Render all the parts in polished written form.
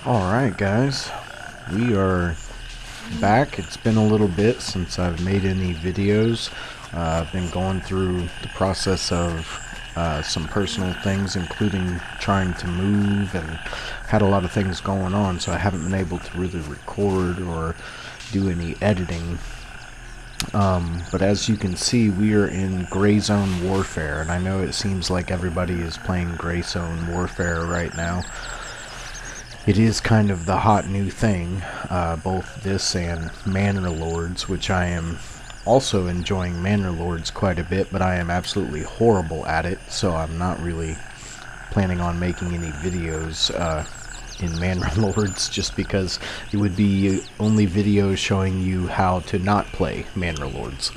Alright guys, we are back. It's been a little bit since I've made any videos. I've been going through the process of some personal things, including trying to move, and had a lot of things going on, so I haven't been able to really record or do any editing. But as you can see, we are in GreyZone Warfare, and I know it seems like everybody is playing GreyZone Warfare right now. It is kind of the hot new thing, both this and Manor Lords, which I am also enjoying Manor Lords quite a bit, but I am absolutely horrible at it, so I'm not really planning on making any videos in Manor Lords, just because it would be only videos showing you how to not play Manor Lords.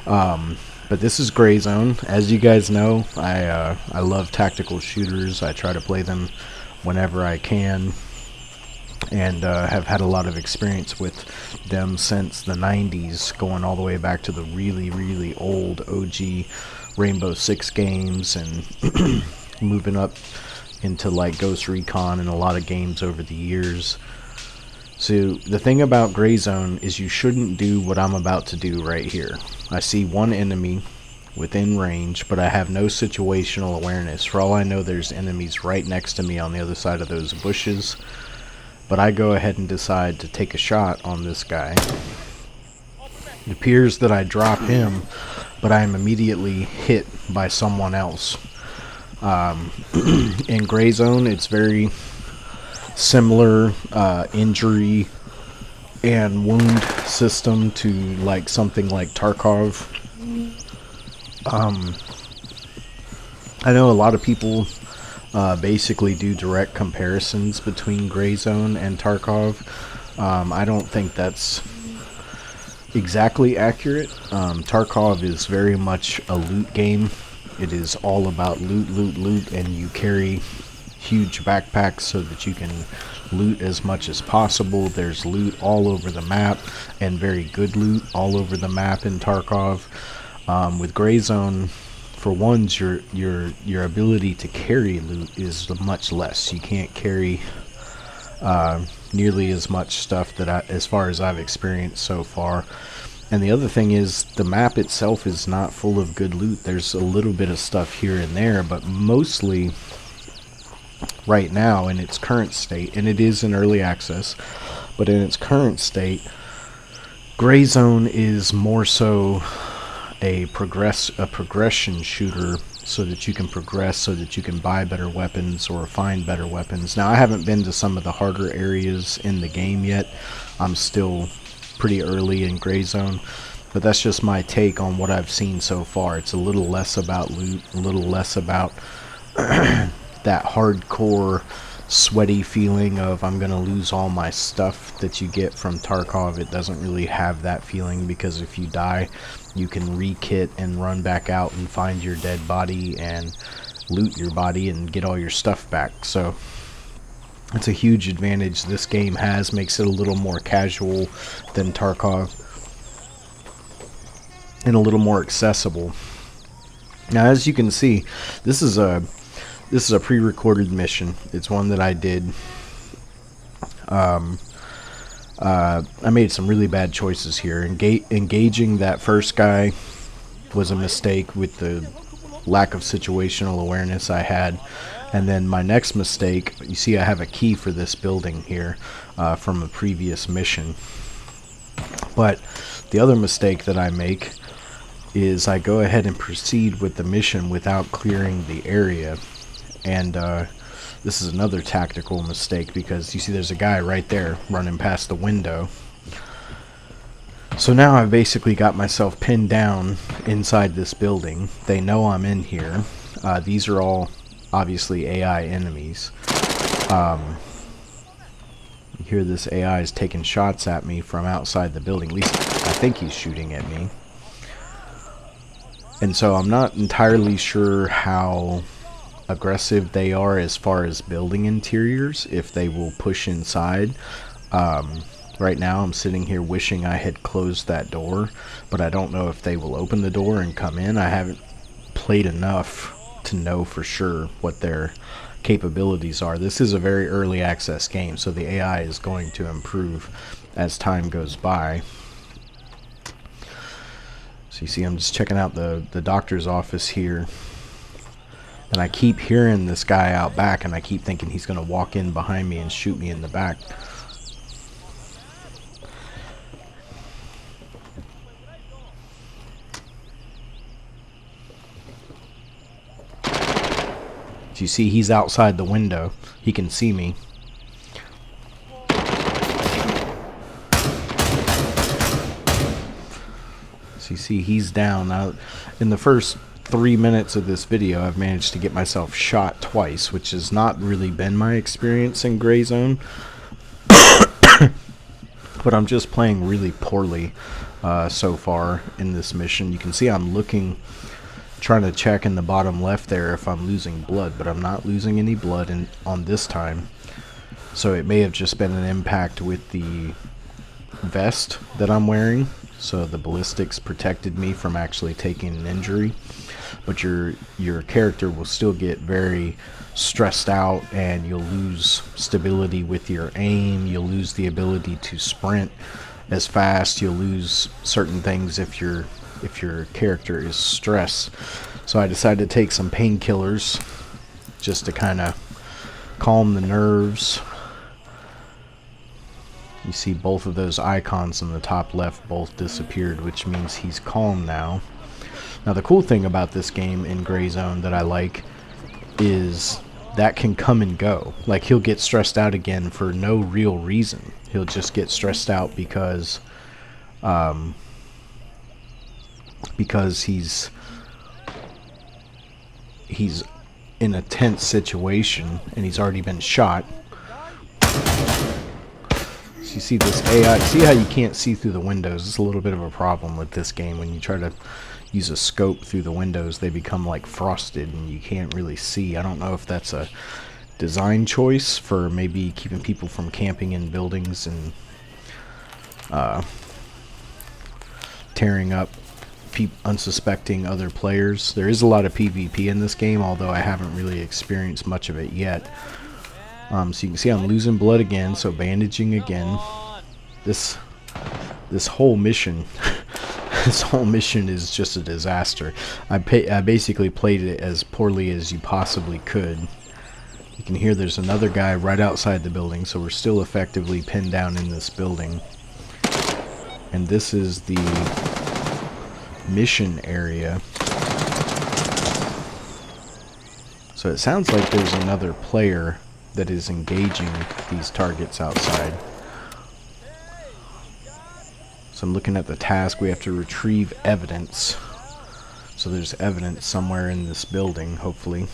But this is GreyZone. As you guys know, I love tactical shooters. I try to play them whenever I can, and have had a lot of experience with them since the 90s, going all the way back to the really old OG Rainbow Six games, and moving up into like Ghost Recon and a lot of games over the years. So the thing about GreyZone is you shouldn't do what I'm about to do right here. I see one enemy within range, but I have no situational awareness. For all I know, there's enemies right next to me on the other side of those bushes. But I go ahead and decide to take a shot on this guy. It appears that I drop him, but I am immediately hit by someone else. In GreyZone, it's very similar injury and wound system to like something like Tarkov. I know a lot of people basically do direct comparisons between GreyZone and Tarkov. I don't think that's exactly accurate. Tarkov is very much a loot game. It is all about loot, and you carry huge backpacks so that you can loot as much as possible. There's loot all over the map, and very good loot all over the map in Tarkov. With GreyZone, for ones, your ability to carry loot is much less. You can't carry nearly as much stuff as far as I've experienced so far. And the other thing is, the map itself is not full of good loot. There's a little bit of stuff here and there, but mostly right now in its current state, and it is in early access, but in its current state, GreyZone is more so a progression shooter, so that you can progress, so that you can buy better weapons or find better weapons. Now, I haven't been to some of the harder areas in the game yet. I'm still pretty early in GreyZone, but that's just my take on what I've seen so far. It's a little less about loot, a little less about that hardcore sweaty feeling of I'm gonna lose all my stuff that you get from Tarkov. It doesn't really have that feeling, because if you die, you can re-kit and run back out and find your dead body and loot your body and get all your stuff back. So it's a huge advantage this game has, makes it a little more casual than Tarkov, and a little more accessible. Now, as you can see, this is a pre-recorded mission. It's one that I did. I made some really bad choices here. Engaging that first guy was a mistake with the lack of situational awareness I had. And then my next mistake, you see I have a key for this building here from a previous mission. But the other mistake that I make is I go ahead and proceed with the mission without clearing the area. And this is another tactical mistake, because you see there's a guy right there running past the window. So now I've basically got myself pinned down inside this building. They know I'm in here. These are all obviously AI enemies. You hear this AI is taking shots at me from outside the building. At least I think he's shooting at me. And so I'm not entirely sure how aggressive they are as far as building interiors, if they will push inside. Right now I'm sitting here wishing I had closed that door, but I don't know if they will open the door and come in. I haven't played enough to know for sure what their capabilities are. This is a very early access game, so the AI is going to improve as time goes by. So you see, I'm just checking out the doctor's office here, and I keep hearing this guy out back, and I keep thinking he's going to walk in behind me and shoot me in the back. So you see, he's outside the window. He can see me. So you see, he's down. Now, in the first 3 minutes of this video, I've managed to get myself shot twice, which has not really been my experience in GreyZone. But I'm just playing really poorly so far in this mission. You can see I'm trying to check in the bottom left there if I'm losing blood, but I'm not losing any blood on this time. So it may have just been an impact with the vest that I'm wearing. So the ballistics protected me from actually taking an injury. But your character will still get very stressed out, and you'll lose stability with your aim. You'll lose the ability to sprint as fast. You'll lose certain things if your character is stressed. So I decided to take some painkillers just to kind of calm the nerves. You see both of those icons in the top left both disappeared, which means he's calm now. Now the cool thing about this game in GreyZone that I like is that can come and go. Like, he'll get stressed out again for no real reason. He'll just get stressed out because he's in a tense situation and he's already been shot. So you see this AI, see how you can't see through the windows? It's a little bit of a problem with this game. When you try to use a scope through the windows, they become like frosted and you can't really see. I don't know if that's a design choice for maybe keeping people from camping in buildings and tearing up unsuspecting other players. There is a lot of PvP in this game, although I haven't really experienced much of it yet. So you can see I'm losing blood again, so bandaging again. This whole mission this whole mission is just a disaster. I basically played it as poorly as you possibly could. You can hear there's another guy right outside the building, so we're still effectively pinned down in this building. And this is the mission area. So it sounds like there's another player that is engaging these targets outside. So I'm looking at the task. We have to retrieve evidence. So there's evidence somewhere in this building, hopefully.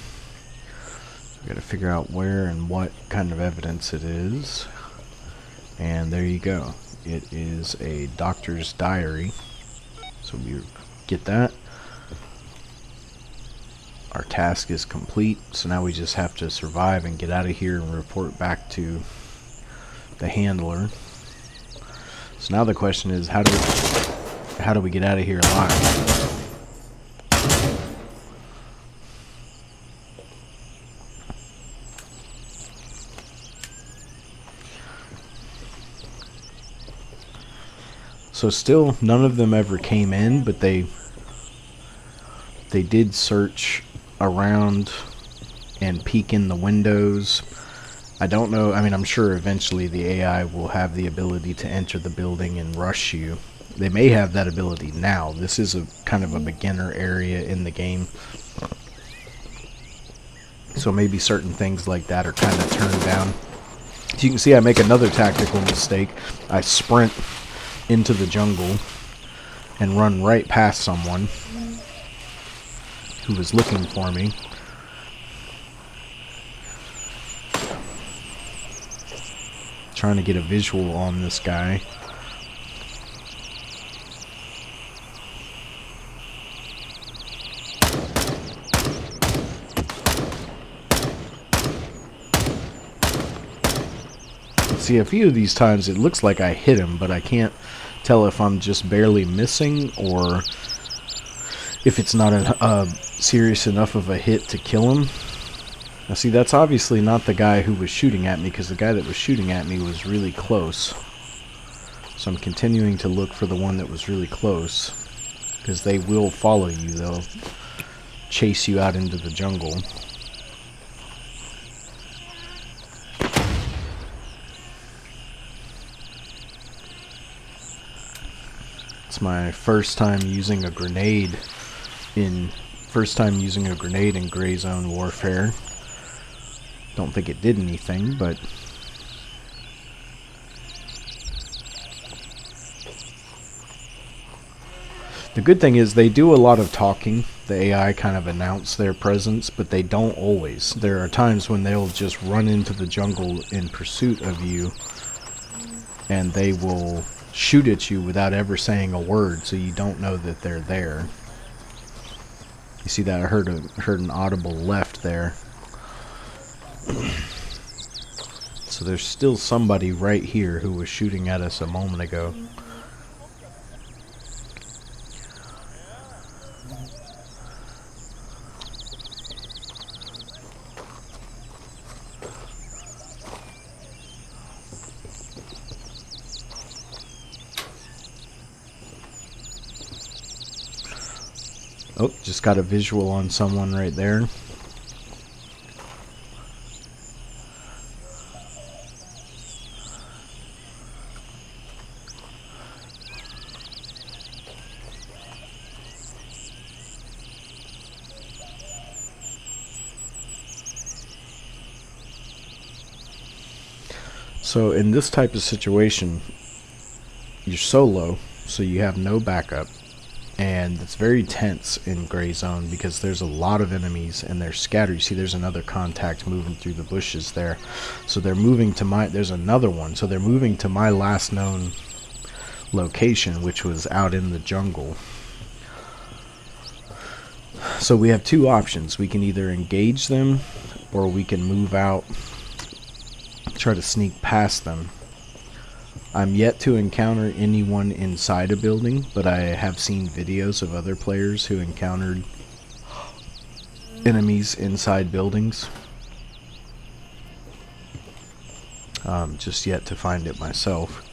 We gotta figure out where and what kind of evidence it is. And there you go. It is a doctor's diary. So we get that. Our task is complete, so now we just have to survive and get out of here and report back to the handler. So now the question is, how do we get out of here alive? So still, none of them ever came in, but they did search around and peek in the windows. I don't know, I mean, I'm sure eventually the AI will have the ability to enter the building and rush you. They may have that ability now. This is a kind of a beginner area in the game. So maybe certain things like that are kind of turned down. So you can see I make another tactical mistake. I sprint into the jungle and run right past someone who was looking for me. Trying to get a visual on this guy. See, a few of these times it looks like I hit him, but I can't tell if I'm just barely missing or if it's not serious enough of a hit to kill him. Now see, that's obviously not the guy who was shooting at me, because the guy that was shooting at me was really close. So I'm continuing to look for the one that was really close, because they will follow you. They'll chase you out into the jungle. It's my first time using a grenade in GreyZone Warfare. Don't think it did anything, but the good thing is they do a lot of talking. The AI kind of announce their presence, but they don't always. There are times when they'll just run into the jungle in pursuit of you, and they will shoot at you without ever saying a word, so you don't know that they're there. You see that? I heard an audible left there. So there's still somebody right here who was shooting at us a moment ago. Oh, just got a visual on someone right there. So in this type of situation, you're solo, so you have no backup. And it's very tense in GreyZone because there's a lot of enemies and they're scattered. You see there's another contact moving through the bushes there. So they're moving to there's another one. So they're moving to my last known location, which was out in the jungle. So we have two options. We can either engage them or we can move out, try to sneak past them. I'm yet to encounter anyone inside a building, but I have seen videos of other players who encountered enemies inside buildings. Just yet to find it myself.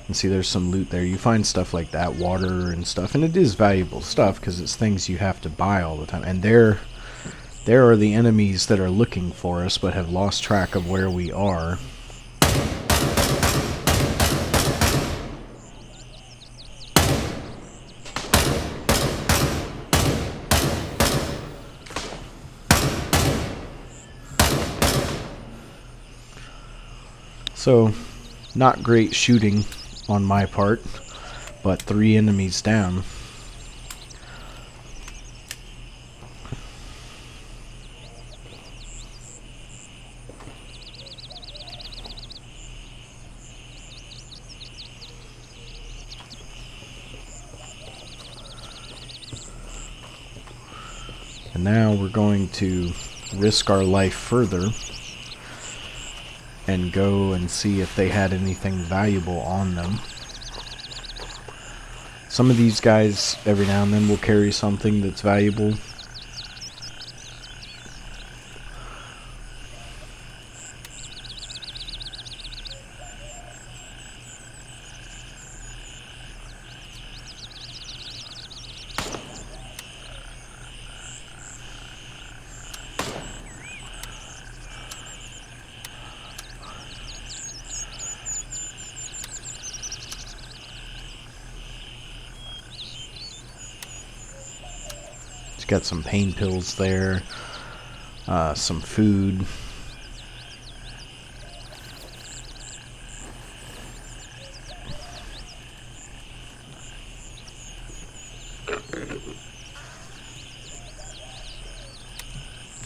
And see, there's some loot there. You find stuff like that, water and stuff, and it is valuable stuff because it's things you have to buy all the time. And there are the enemies that are looking for us but have lost track of where we are. So, not great shooting on my part, but 3 enemies down. And now we're going to risk our life further and go and see if they had anything valuable on them. Some of these guys every now and then will carry something that's valuable. Got some pain pills there, some food.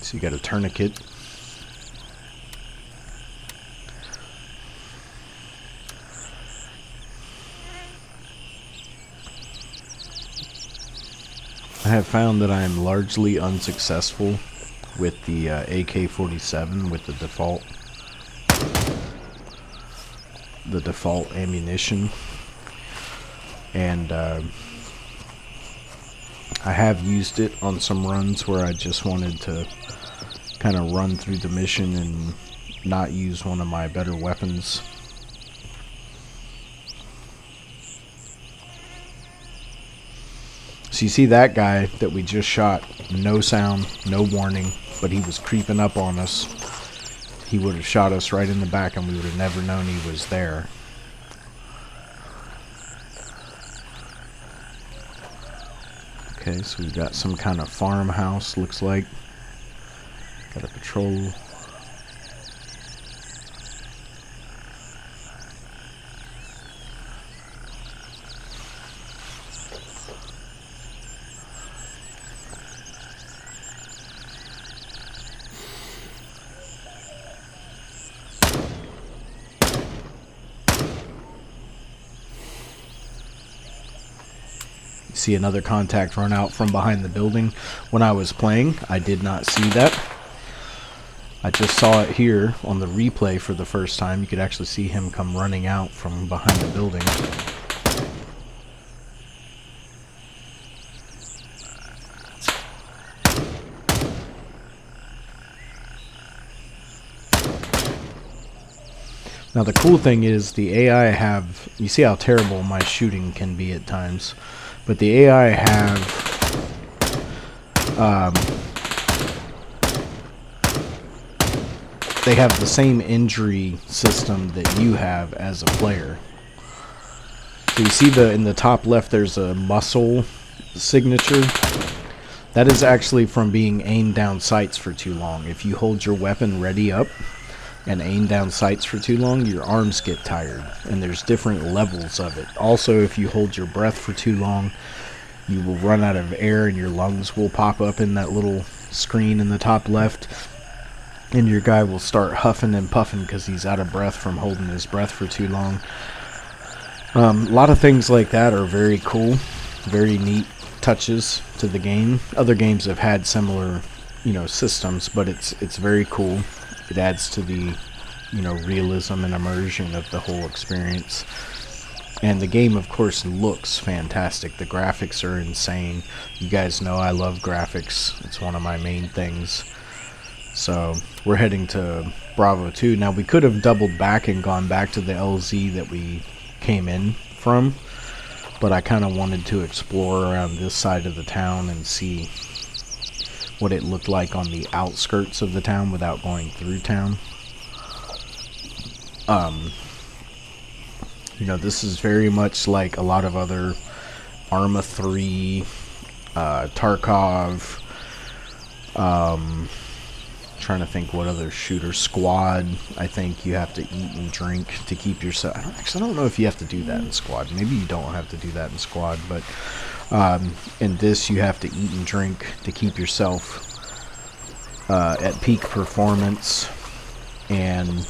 So you got a tourniquet. I have found that I am largely unsuccessful with the AK-47 with the default ammunition, and I have used it on some runs where I just wanted to kind of run through the mission and not use one of my better weapons. So you see that guy that we just shot, no sound, no warning, but he was creeping up on us. He would have shot us right in the back and we would have never known he was there. Okay, so we've got some kind of farmhouse, looks like. Got a patrol. See another contact run out from behind the building. When I was playing, I did not see that. I just saw it here on the replay for the first time. You could actually see him come running out from behind the building. Now the cool thing is the AI have, you see how terrible my shooting can be at times, but the AI have they have the same injury system that you have as a player. So you see in the top left there's a muscle signature. That is actually from being aimed down sights for too long. If you hold your weapon ready up and aim down sights for too long, your arms get tired, and there's different levels of it. Also, if you hold your breath for too long, you will run out of air and your lungs will pop up in that little screen in the top left, and your guy will start huffing and puffing because he's out of breath from holding his breath for too long. A lot of things like that are very cool, very neat touches to the game. Other games have had similar, systems, but it's very cool. It adds to the, realism and immersion of the whole experience. And the game, of course, looks fantastic. The graphics are insane. You guys know I love graphics. It's one of my main things. So we're heading to Bravo 2. Now, we could have doubled back and gone back to the LZ that we came in from, but I kind of wanted to explore around this side of the town and see what it looked like on the outskirts of the town without going through town. This is very much like a lot of other Arma 3, Tarkov, trying to think what other shooter, Squad. I think you have to eat and drink to keep yourself. I don't know if you have to do that in Squad. Maybe you don't have to do that in Squad, but in this you have to eat and drink to keep yourself at peak performance, and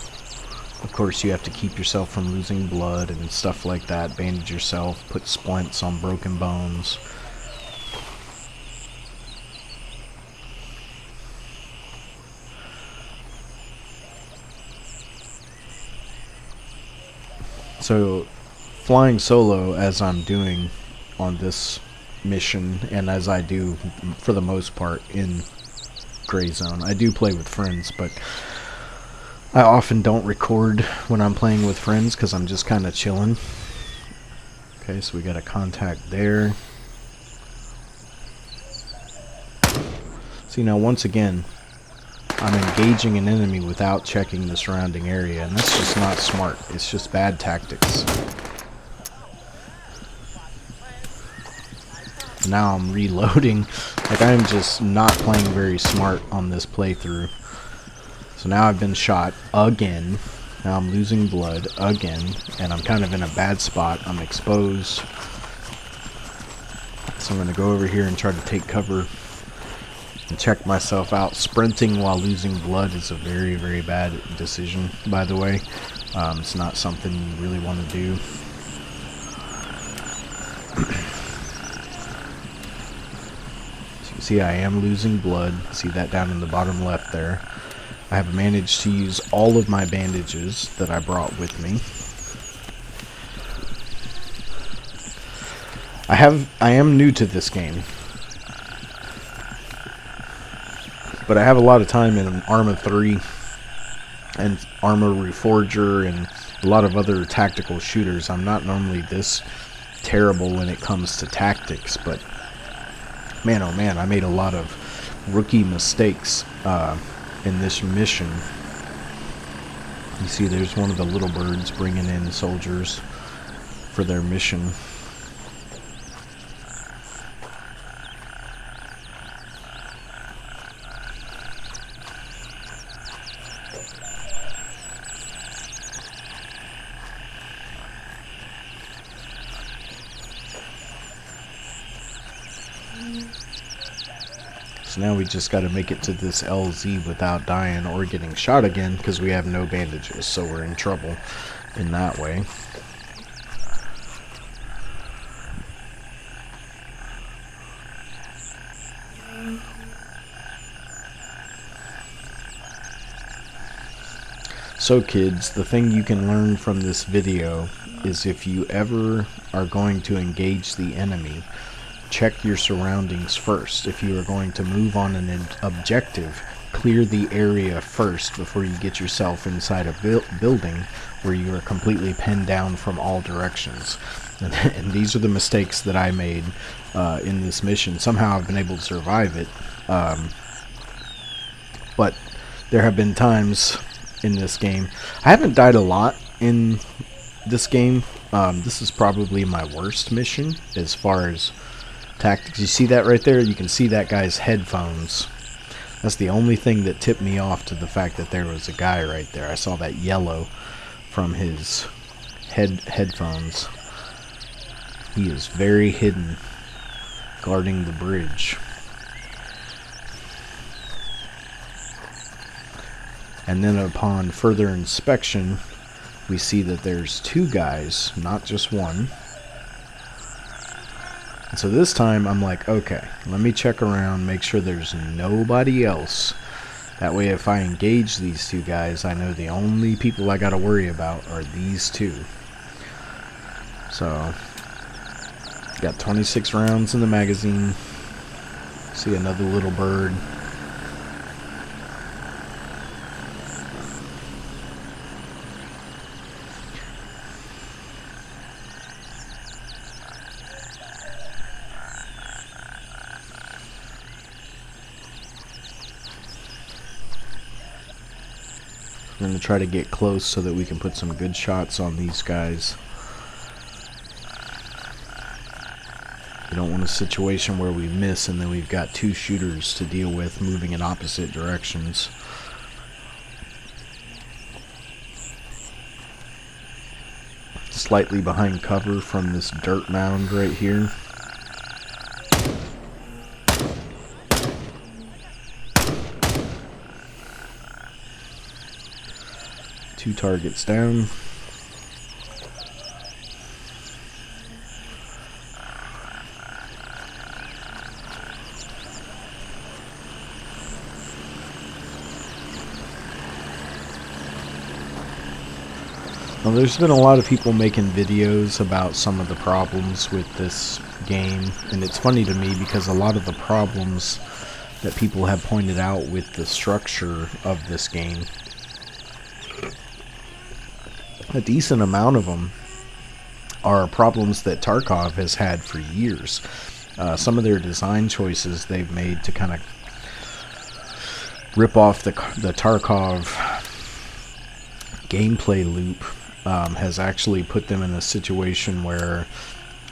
of course you have to keep yourself from losing blood and stuff like that. Bandage yourself, put splints on broken bones. So, flying solo, as I'm doing on this mission, and as I do for the most part in GreyZone, I do play with friends, but I often don't record when I'm playing with friends because I'm just kind of chilling. Okay, so we got a contact there. See, now once again, I'm engaging an enemy without checking the surrounding area, and that's just not smart. It's just bad tactics. Now I'm reloading. Like, I'm just not playing very smart on this playthrough. So now I've been shot again. Now I'm losing blood again, and I'm kind of in a bad spot. I'm exposed. So I'm going to go over here and try to take cover and check myself out. Sprinting while losing blood is a very, very bad decision, by the way. It's not something you really want to do. So you see I am losing blood. See that down in the bottom left there. I have managed to use all of my bandages that I brought with me. I am new to this game, But I have a lot of time in Arma 3 and Arma Reforger and a lot of other tactical shooters. I'm not normally this terrible when it comes to tactics, but man, oh man, I made a lot of rookie mistakes in this mission. You see there's one of the little birds bringing in soldiers for their mission. So now we just got to make it to this LZ without dying or getting shot again, because we have no bandages, so we're in trouble in that way. So kids, the thing you can learn from this video is if you ever are going to engage the enemy, check your surroundings first. If you are going to move on an objective, clear the area first before you get yourself inside a building where you are completely pinned down from all directions. And these are the mistakes that I made in this mission. Somehow I've been able to survive it, but there have been times in this game. I haven't died a lot in this game. This is probably my worst mission as far as tactics. You see that right there? You can see that guy's headphones. That's the only thing that tipped me off to the fact that there was a guy right there. I saw that yellow from his headphones. He is very hidden, guarding the bridge. And then upon further inspection, we see that there's two guys, not just one. And so this time I'm like, okay, let me check around, make sure there's nobody else. That way if I engage these two guys, I know the only people I gotta worry about are these two. So, got 26 rounds in the magazine. See another little bird. I'm going to try to get close so that we can put some good shots on these guys. We don't want a situation where we miss and then we've got two shooters to deal with moving in opposite directions. Slightly behind cover from this dirt mound right here. Two targets down. Now, there's been a lot of people making videos about some of the problems with this game, and it's funny to me because a lot of the problems that people have pointed out with the structure of this game, a decent amount of them are problems that Tarkov has had for years. Some of their design choices they've made to kind of rip off the Tarkov gameplay loop has actually put them in a situation where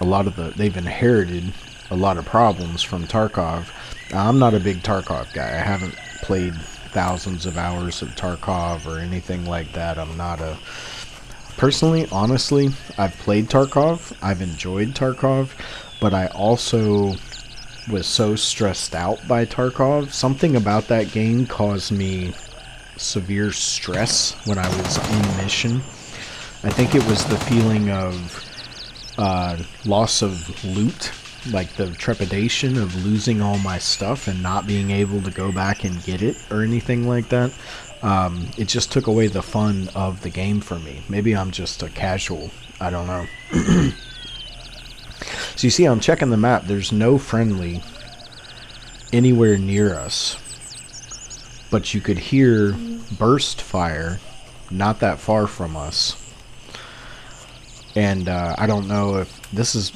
they've inherited a lot of problems from Tarkov. I'm not a big Tarkov guy. I haven't played thousands of hours of Tarkov or anything like that. I'm not a... Personally, honestly, I've played Tarkov. I've enjoyed Tarkov, but I also was so stressed out by Tarkov. Something about that game caused me severe stress when I was in mission. I think it was the feeling of loss of loot, like the trepidation of losing all my stuff and not being able to go back and get it or anything like that. It just took away the fun of the game for me. Maybe I'm just a casual. I don't know. So you see, I'm checking the map. There's no friendly anywhere near us. but you could hear burst fire not that far from us. And I don't know if this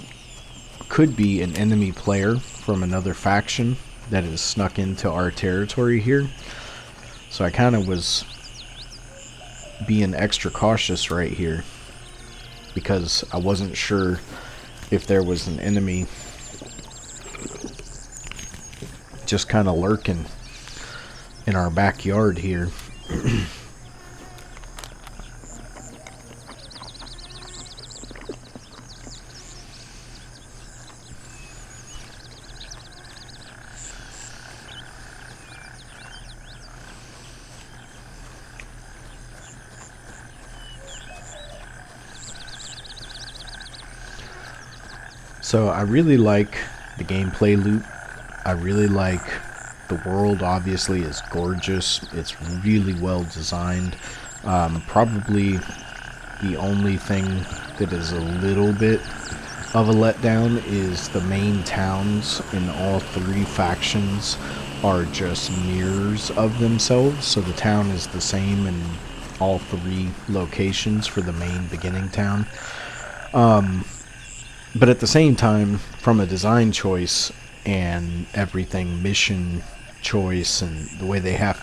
could be an enemy player from another faction that has snuck into our territory here. So I kind of was being extra cautious right here because I wasn't sure if there was an enemy just kind of lurking in our backyard here. So I really like the gameplay loop. I really like the world. Obviously is gorgeous. It's really well designed. Probably the only thing that is a little bit of a letdown is the main towns in all three factions are just mirrors of themselves. So the town is the same in all three locations for the main beginning town. But at the same time, from a design choice and everything, mission choice, and the way they have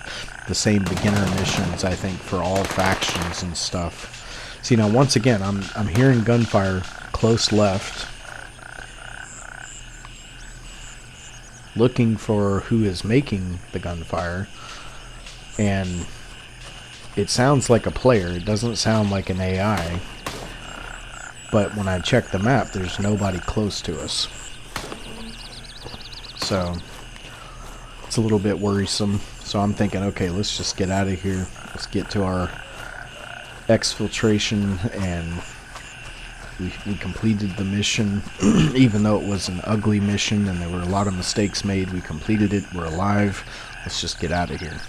the same beginner missions, I think, for all factions and stuff. See, now once again, I'm hearing gunfire close left, looking for who is making the gunfire, and it sounds like a player. It doesn't sound like an AI. But when I check the map, there's nobody close to us. So it's a little bit worrisome. So I'm thinking, okay, let's just get out of here. Let's get to our exfiltration, and we completed the mission. Even though it was an ugly mission and there were a lot of mistakes made, we completed it. We're alive. Let's just get out of here.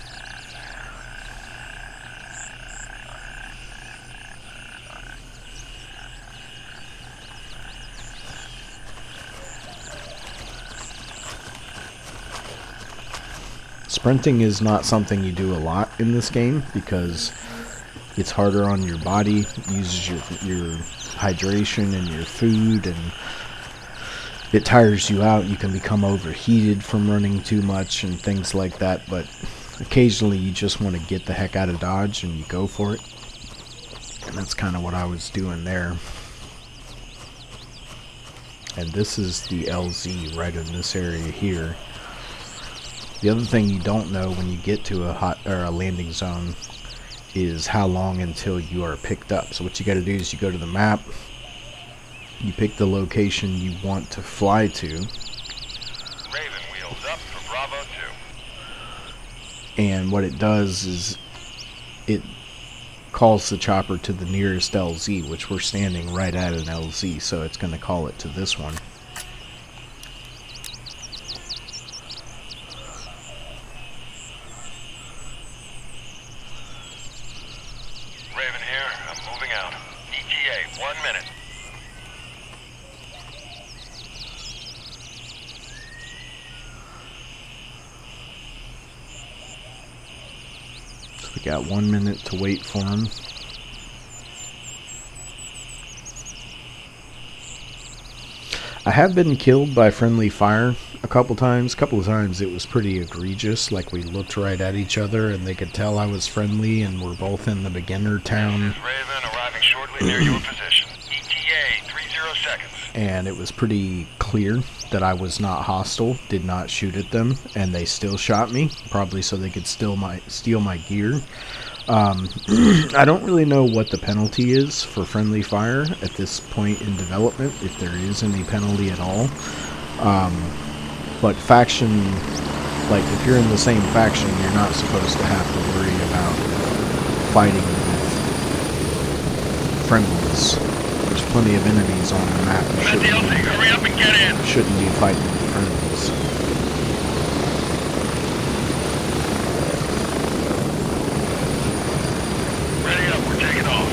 Sprinting is not something you do a lot in this game because it's harder on your body. It uses your hydration and your food, and it tires you out. You can become overheated from running too much and things like that, but occasionally you just want to get the heck out of Dodge and you go for it. And that's kind of what I was doing there. And this is the LZ right in this area here. The other thing you don't know when you get to a landing zone is how long until you are picked up. So what you got to do is you go to the map, you pick the location you want to fly to. Raven wheels up for Bravo 2. And what it does is it calls the chopper to the nearest LZ, which we're standing right at an LZ, so it's going to call it to this one. Raven here, I'm moving out. ETA, 1 minute. So we got 1 minute to wait for him. I have been killed by friendly fire a couple times. A couple of times it was pretty egregious, like we looked right at each other and they could tell I was friendly, and we're both in the beginner town. This is Raven, arriving shortly near your position. ETA, 30 seconds. And it was pretty clear that I was not hostile, did not shoot at them, and they still shot me, probably so they could steal my gear. I don't really know what the penalty is for friendly fire at this point in development, if there is any penalty at all. But faction, like if you're in the same faction, you're not supposed to have to worry about fighting with friendlies. There's plenty of enemies on the map. Hurry up and get in. Shouldn't be fighting with friendlies. Ready up, we're taking off.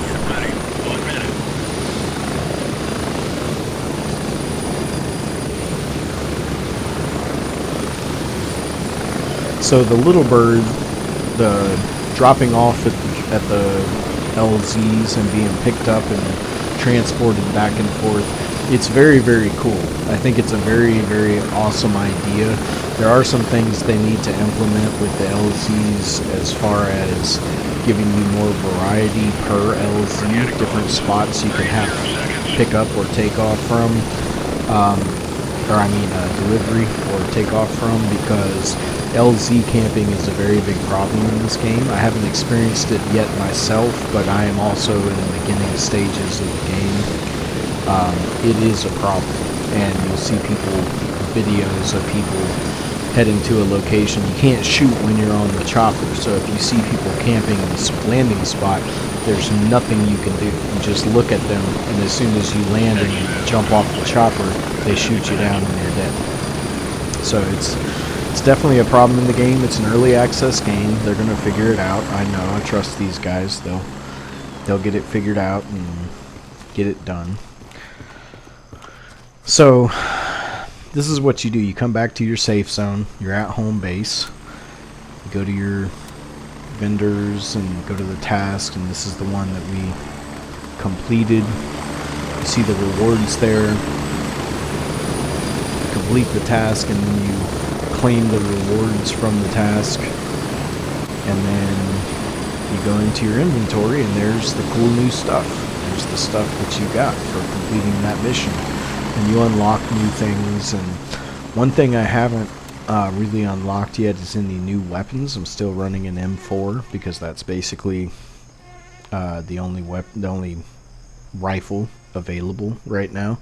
Get ready, 1 minute. So the little bird, the dropping off at the LZs and being picked up and transported back and forth, it's very, very cool. I think it's a very, very awesome idea. There are some things they need to implement with the LZs as far as giving you more variety per LZ, different spots you can have pick up or take off from, delivery or take off from, because LZ camping is a very big problem in this game. I haven't experienced it yet myself, but I am also in the beginning stages of the game. It is a problem, and you'll see videos of people heading to a location. You can't shoot when you're on the chopper, so if you see people camping in this landing spot, there's nothing you can do. You just look at them, and as soon as you land and you jump off the chopper, they shoot you down and you're dead. So it's definitely a problem in the game. It's an early access game. They're gonna figure it out. I know. I trust these guys. They'll get it figured out and get it done. So this is what you do. You come back to your safe zone. You're at home base. You go to your vendors and go to the task, and this is the one that we completed. You see the rewards there. Complete the task, and then you claim the rewards from the task, and then you go into your inventory, and there's the cool new stuff. There's the stuff that you got for completing that mission, and you unlock new things. And one thing I haven't really unlocked yet is any new weapons. I'm still running an M4 because that's basically the only rifle available right now.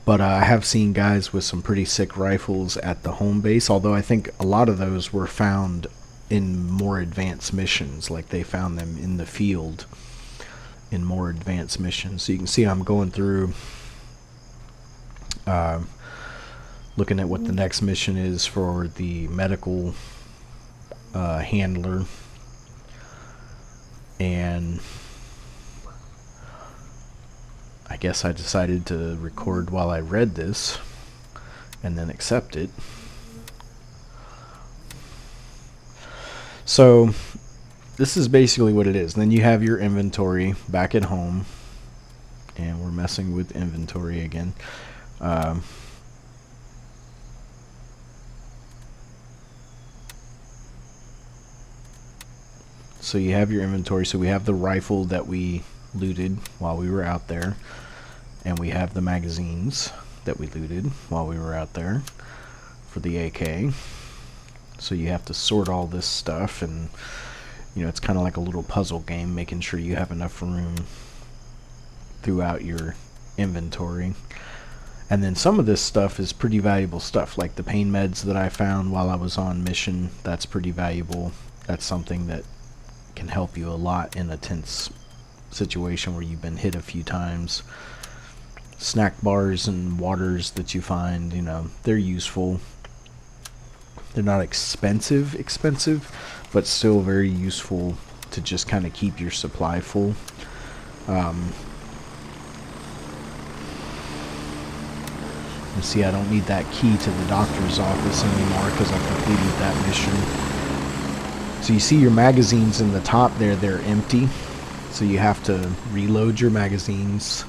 But I have seen guys with some pretty sick rifles at the home base, although I think a lot of those were found in more advanced missions, like they found them in the field in more advanced missions. So you can see I'm going through looking at what the next mission is for the medical handler, and I guess I decided to record while I read this and then accept it. So this is basically what it is. Then you have your inventory back at home, and we're messing with inventory again. So you have your inventory. So we have the rifle that we looted while we were out there, and we have the magazines that we looted while we were out there for the AK. So you have to sort all this stuff, and it's kind of like a little puzzle game, making sure you have enough room throughout your inventory. And then some of this stuff is pretty valuable stuff, like the pain meds that I found while I was on mission. That's pretty valuable. That's something that can help you a lot in a tense situation where you've been hit a few times. Snack bars and waters that you find, they're useful. They're not expensive, but still very useful to just kind of keep your supply full. You see, I don't need that key to the doctor's office anymore because I completed that mission. So you see your magazines in the top there, they're empty. So you have to reload your magazines.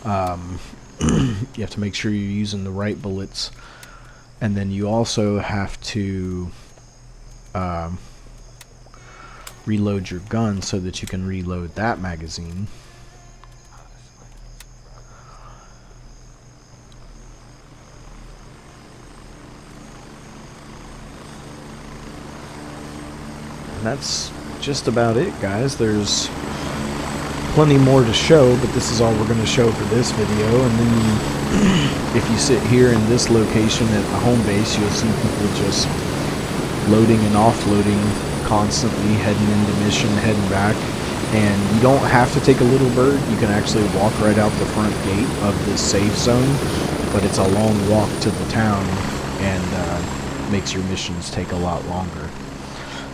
You have to make sure you're using the right bullets. And then you also have to reload your gun so that you can reload that magazine. And that's just about it, guys. There's plenty more to show, but this is all we're going to show for this video. And then if you sit here in this location at the home base, you'll see people just loading and offloading constantly, heading into mission, heading back. And you don't have to take a little bird. You can actually walk right out the front gate of this safe zone, but it's a long walk to the town, and makes your missions take a lot longer.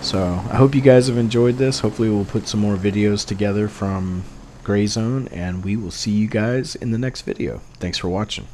So I hope you guys have enjoyed this. Hopefully we'll put some more videos together from GreyZone, and we will see you guys in the next video. Thanks for watching.